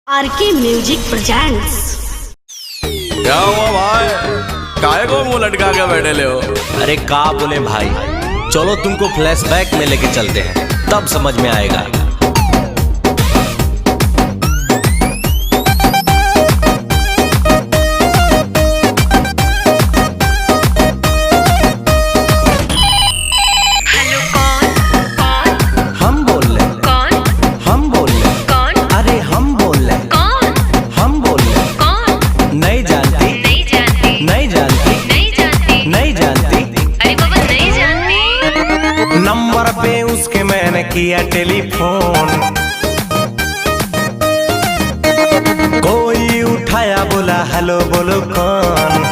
RK music presents. क्या हुआ भाई, काहे को मुंह लटका के बैठे ले हो? अरे का बोले भाई, चलो तुमको फ्लैशबैक में लेके चलते हैं, तब समझ में आएगा। नंबर पे उसके मैंने किया टेलीफोन, कोई उठाया बोला हेलो बोलो कौन।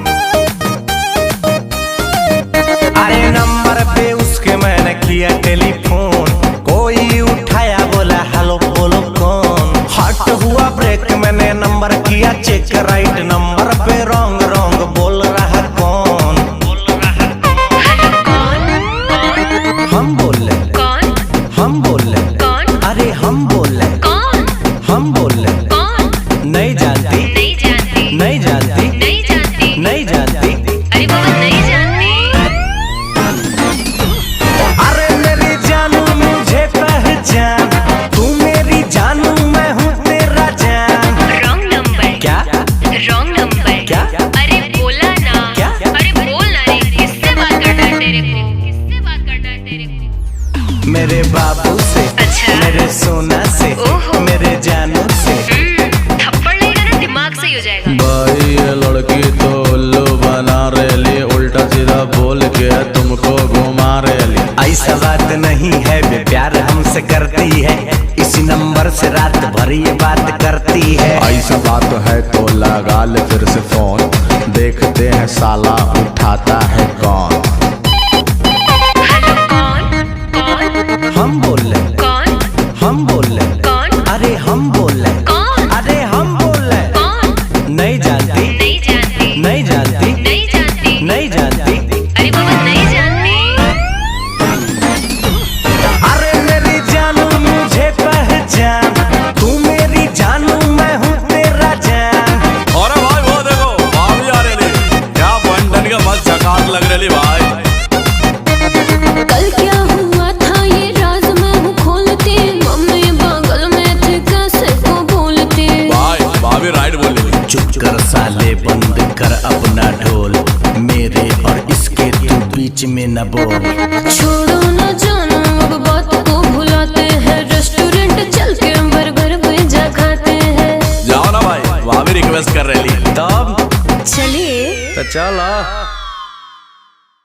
अरे नंबर पे उसके मैंने किया टेलीफोन, कोई उठाया बोला हेलो बोलो कौन। हट हुआ ब्रेक, मैंने नंबर किया चेक, राइट नंबर पे रॉन्ग रॉन्ग बोल रहा कौन। हम बोल रहे कौन, हम बोल रहे कौन, अरे हम बोल रहे कौन, हम बोल रहे कौन। नहीं जानती, नहीं जानती, नहीं जानती, नहीं जानती, नहीं जानती, अरे बाबा नहीं जानती। अरे मेरी जानू मुझे पहचान, तू मेरी जानू मैं हूँ तेरा जान। Wrong number. क्या रॉन्ग नंबर? क्या अरे बोला ना, क्या? अरे बोलना रे, किससे बात करना है तेरे को, किससे बात करना है तेरे को? मेरे बाबू से, अच्छा। मेरे सोना से, ओहो। मेरे जानू से। थप्पड़ लगेगा ना दिमाग सही हो जाएगा। भाई ये लड़की तो उल्लू बना रही, उल्टा सीधा बोल के तुमको घुमा रही। ऐसा बात नहीं है, वे प्यार हमसे करती है, इसी नंबर से रात भर ये बात करती है। ऐसा बात है तो लगा ले फिर से फोन, देखते हैं साला उठाता है कौन। हम बोल रहे कौन, हम बोल रहे कौन, अरे हम बोल रहे कौन, अरे हम बोल रहे कौन। नहीं जानती, नहीं जानती, नहीं जानती, नहीं जानती, नहीं जानती, अरे बाबा नहीं जानती। अरे मेरी जानू मुझे पहचान, तू मेरी जानू मैं हूँ तेरा जान। अरे भाई वो देखो भाभी आ रही, क्या बंधन का मस्त झकास लग रही भाई। कल क्या हुआ था ये राज मैं हूँ खोलती, मम्मी बगल में थे कैसे को बोलती। भाई भाभी राइट बोल रही। चुप कर साले, बंद कर अपना ढोल, मेरे और इसके तू बीच में न बोल। छोड़ो न जानो अब बात को भुलाते हैं, रेस्टोरेंट चल के बर्गर पिज्जा खाते हैं। जाओ ना भाई, भाभी रिक्वेस्ट कर रही। तब चलिए तो चलो।